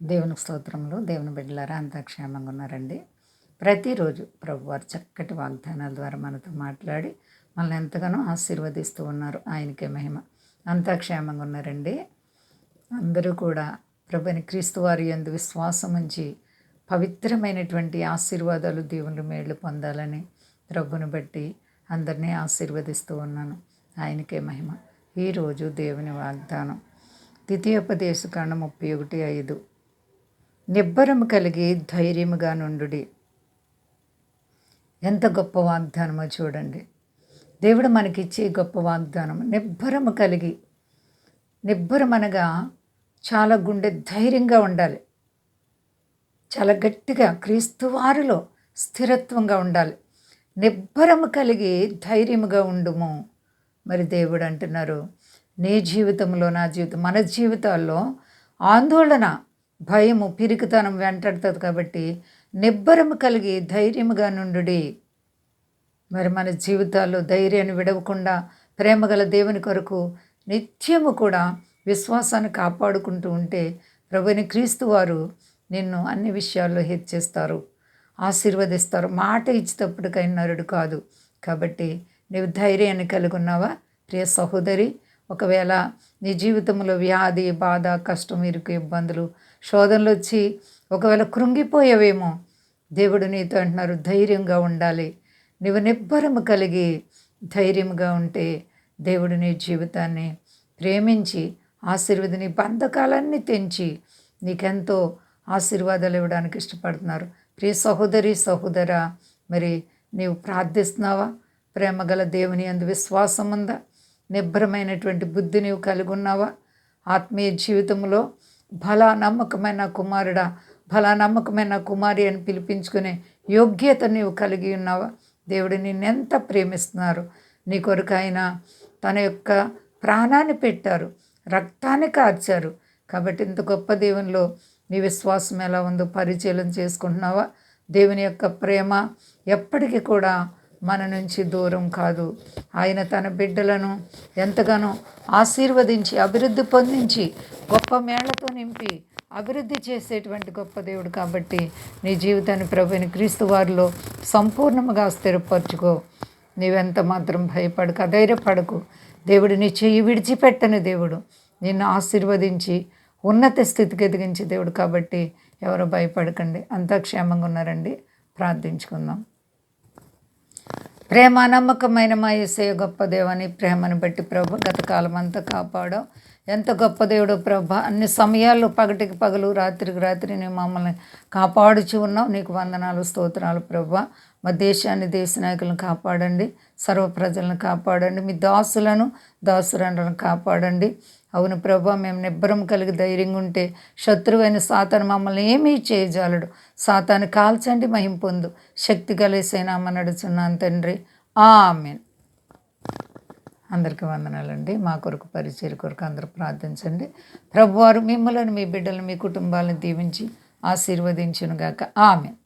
దేవునికి స్తోత్రములు. దేవుని బిడ్డలారా అంతా క్షేమంగా ఉన్నారండి. ప్రతిరోజు ప్రభువారు చక్కటి వాగ్దానాల ద్వారా మనతో మాట్లాడి మనల్ని ఎంతగానో ఆశీర్వదిస్తూ ఉన్నారు. ఆయనకే మహిమ. అంతా క్షేమంగా ఉన్నారండి. అందరూ కూడా ప్రభుని క్రీస్తు వారి యందు విశ్వాసం ఉంచి పవిత్రమైనటువంటి ఆశీర్వాదాలు, దేవుని మేళ్ళు పొందాలని ప్రభుని బట్టి అందరినీ ఆశీర్వదిస్తూ ఉన్నాను. ఆయనకే మహిమ. ఈరోజు దేవుని వాగ్దానం ద్వితీయోపదేశకాండం 31:5. నిబ్బరము కలిగి ధైర్యముగా నుండుడి. ఎంత గొప్ప వాగ్దానమో చూడండి. దేవుడు మనకిచ్చే గొప్ప వాగ్దానం నిబ్బరము కలిగి. నిబ్బరమనగా చాలా గుండె ధైర్యంగా ఉండాలి, చాలా గట్టిగా క్రీస్తు వారిలో స్థిరత్వంగా ఉండాలి. నిబ్బరము కలిగి ధైర్యముగా ఉండుము. మరి దేవుడు అంటున్నారు, నీ జీవితంలో, నా జీవితం, మన జీవితాల్లో ఆందోళన, భయము, పిరికితనం వెంటాడుతుంది. కాబట్టి నిబ్బరము కలిగి ధైర్యముగా నుండుడి. మరి మన జీవితాల్లో ధైర్యాన్ని విడవకుండా ప్రేమగల దేవుని కొరకు నిత్యము కూడా విశ్వాసాన్ని కాపాడుకుంటూ ఉంటే ప్రభుని క్రీస్తు వారు నిన్ను అన్ని విషయాల్లో హెచ్చిస్తారు, ఆశీర్వదిస్తారు. మాట ఇచ్చేటప్పటికైనా నరుడు కాదు. కాబట్టి నీవు ధైర్యాన్ని కలిగి ఉన్నావా ప్రియ సహోదరి? ఒకవేళ నీ జీవితంలో వ్యాధి, బాధ, కష్టం, ఇరుకు, ఇబ్బందులు, శోధనలు వచ్చి ఒకవేళ కృంగిపోయావేమో, దేవుడు నీతో అంటున్నారు ధైర్యంగా ఉండాలి. నీవు నిబ్బరము కలిగి ధైర్యంగా ఉంటే దేవుడు నీ జీవితాన్ని ప్రేమించి నీ బంధకాలన్నీ తెంచి నీకెంతో ఆశీర్వాదాలు ఇవ్వడానికి ఇష్టపడుతున్నారు. ప్రియ సహోదరి, సహోదరా, మరి నీవు ప్రార్థిస్తున్నావా? ప్రేమగల దేవుని యందు విశ్వాసం ఉందా? నిబ్బరమైనటువంటి బుద్ధి నీవు కలిగి ఉన్నావా? ఆత్మీయ జీవితంలో బలా నమ్మకమైన కుమారుడా, బలా నమ్మకమైన కుమారి అని పిలిపించుకునే యోగ్యత నీవు కలిగి ఉన్నావా? దేవుడు నిన్నెంత ప్రేమిస్తున్నారు. నీ కొరకు ఆయన తన యొక్క ప్రాణాన్ని పెట్టారు, రక్తాన్ని కార్చారు. కాబట్టి ఇంత గొప్ప దేవునిలో నీ విశ్వాసం ఎలా ఉందో పరిచయం చేసుకుంటున్నావా? దేవుని యొక్క ప్రేమ ఎప్పటికీ కూడా మన నుంచి దూరం కాదు. ఆయన తన బిడ్డలను ఎంతగానో ఆశీర్వదించి అభివృద్ధి పొందించి గొప్ప మేళ్లతో నింపి అభివృద్ధి చేసేటువంటి గొప్ప దేవుడు. కాబట్టి నీ జీవితాన్ని ప్రభుని క్రీస్తు వారిలో సంపూర్ణంగా స్థిరపరచుకో. నీవెంత మాత్రం భయపడకు, అధైర్యపడకు. దేవుడు నీ చెయ్యి విడిచిపెట్టని దేవుడు, నిన్ను ఆశీర్వదించి ఉన్నత స్థితికి ఎదిగించే దేవుడు. కాబట్టి ఎవరు భయపడకండి. అంతా క్షేమంగా ఉన్నారండి. ప్రార్థించుకుందాం. ప్రేమ నమ్మకమైన మా యేసయ్య గొప్ప దేవని ప్రేమను బట్టి ప్రభు గత కాలం అంతా కాపాడావు. ఎంత గొప్ప దేవుడు ప్రభ. అన్ని సమయాల్లో పగటికి పగలు, రాత్రికి రాత్రి నీవు మమ్మల్ని కాపాడుచు ఉన్నావు. నీకు వందనాలు, స్తోత్రాలు ప్రభ. మా దేశాన్ని, దేశ నాయకులను కాపాడండి, సర్వ ప్రజలను కాపాడండి, మీ దాసులను, దాసురాలను కాపాడండి. అవును ప్రభా, మేము నిబ్బరం కలిగి ధైర్యంగా ఉంటే శత్రువైన సాతాను మమ్మల్ని ఏమీ చేయజాలడు. సాతాను కాల్చండి, మహిమ పొందు. శక్తి కలిసేనామా నడుచున్నాను తండ్రి, ఆమేన్. అందరికీ వందనాలండి. మా కొరకు, పరిచర్య కొరకు అందరూ ప్రార్థించండి. ప్రభువారు మిమ్మల్ని, మీ బిడ్డలను, మీ కుటుంబాలను దీవించి ఆశీర్వదించునుగాక. ఆమేన్.